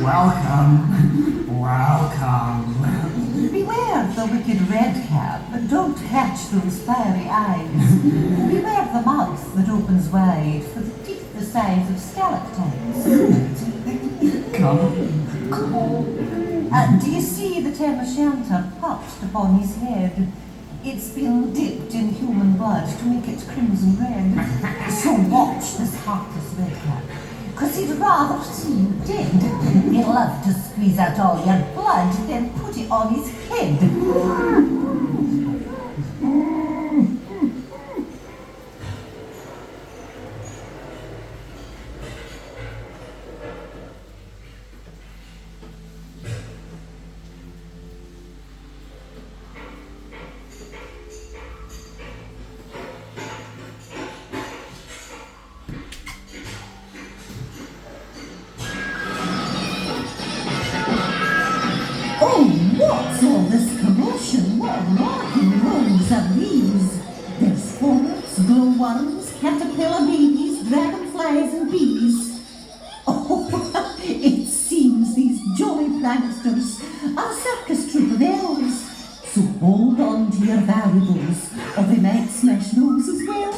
Welcome, welcome. Beware of the wicked redcap, but don't catch those fiery eyes. Beware of the mouth that opens wide, for the teeth the size of stalactites. Do you see the tam o'shanter popped upon his head? It's been dipped in human blood to make it crimson red. So watch this heartless redcap, 'cause he'd rather see you dead. He'd love to squeeze out all your blood, then put it on his head. What's all this commotion? What rocking rolls are these? There's spores, glowworms, caterpillar babies, dragonflies and bees. Oh, it seems these jolly pranksters are a circus troupe of elves. So hold on to your valuables, or they might smash those as well.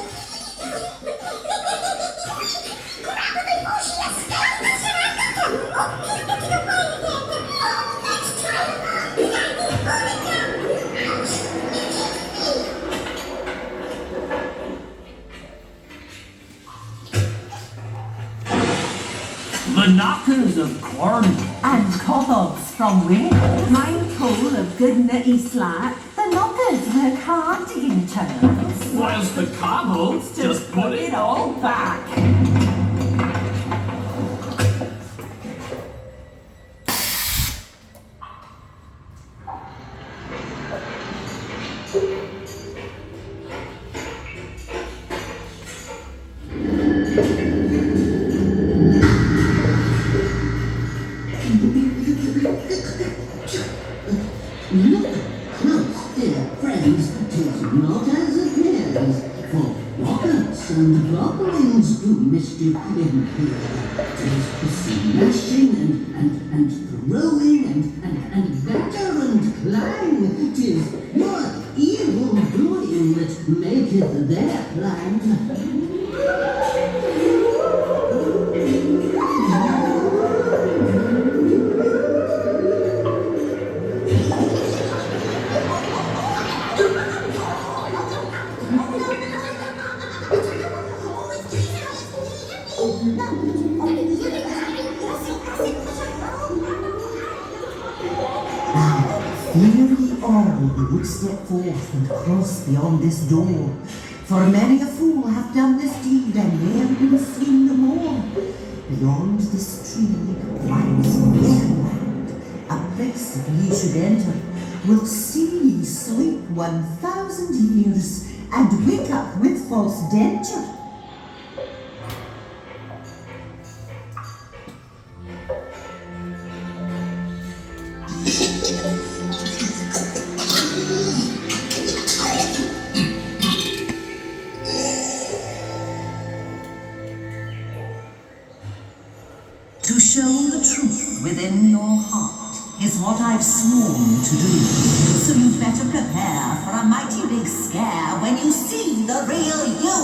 The knockers of Cornwall. And cobobs from Wales. Mindful of good nutty slack. The knockers work hard to gain tunnels. Whilst the cobbles just put it all back. Look close, dear friends, 'tis not as appears, for rockets and goblins do mischief in here. 'Tis smashing and throwing and batter and clang. 'Tis your evil doing that maketh their plan. Fear ye all who would step forth and cross beyond this door, for many a fool hath done this deed and ne'er will seen no more. Beyond this tree lies Fairyland, a place if ye should enter, will see ye sleep 1,000 years and wake up with false denture. To show the truth within your heart is what I've sworn to do. So you'd better prepare for a mighty big scare when you see the real you.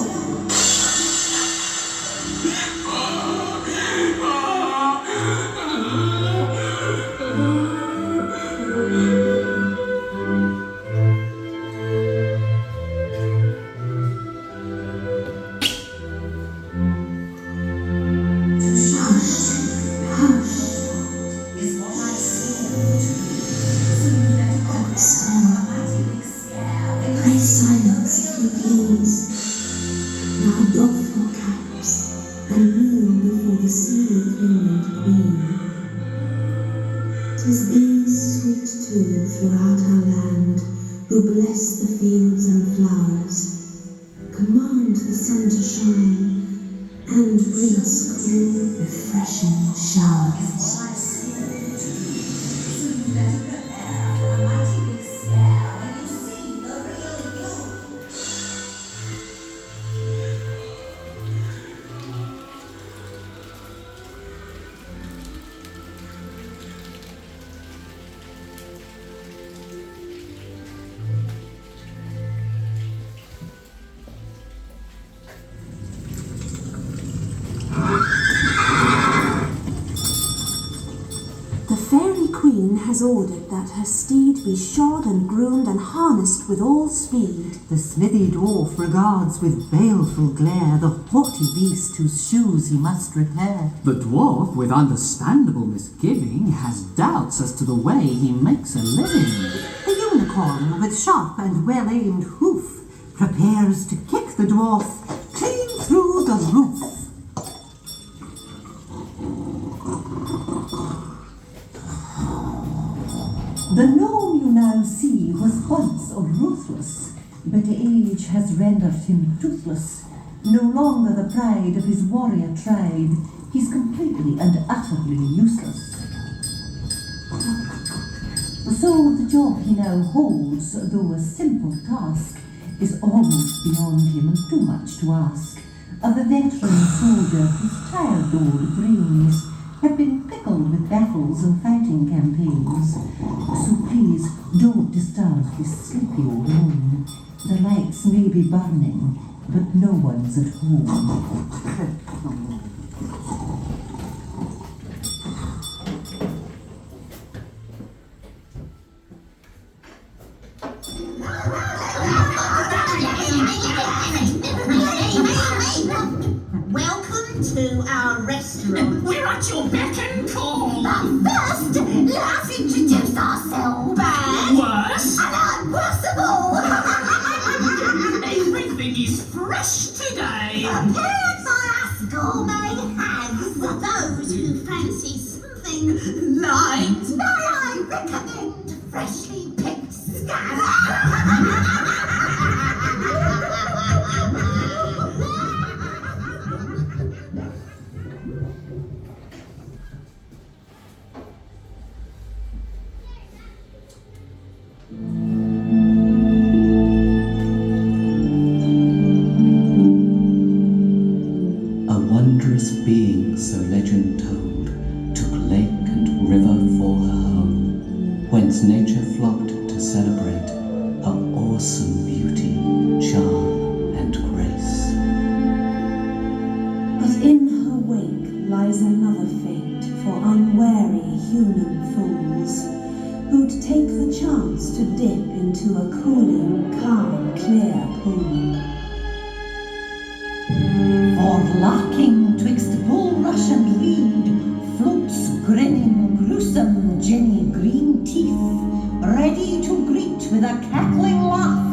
queen has ordered that her steed be shod and groomed and harnessed with all speed. The smithy dwarf regards with baleful glare the haughty beast whose shoes he must repair. The dwarf, with understandable misgiving, has doubts as to the way he makes a living. The unicorn, with sharp and well-aimed hoof, prepares to kick the dwarf clean through the roof. The gnome you now see was once ruthless, but age has rendered him toothless. No longer the pride of his warrior tribe, he's completely and utterly useless. So the job he now holds, though a simple task, is almost beyond him and too much to ask of a veteran soldier whose tired old brains have been pickled with battles and fighting campaigns. So please don't disturb this sleepy old moon. The lights may be burning, but no one's at home. Welcome to our restaurant. We're at your beck and call. First, let's introduce ourselves. Bad Worse? and unworkable. Everything is fresh today. Prepared by us gourmet hags. Those who fancy something light. May I recommend freshly picked scab? Being, so legend told, took lake and river for her home, whence nature flocked to celebrate her awesome beauty, charm, and grace. But in her wake lies another fate for unwary human fools, who'd take the chance to dip into a cooling, calm, clear pool. For lurking twixt bulrush and reed floats grinning, gruesome Jenny Green Teeth, ready to greet with a cackling laugh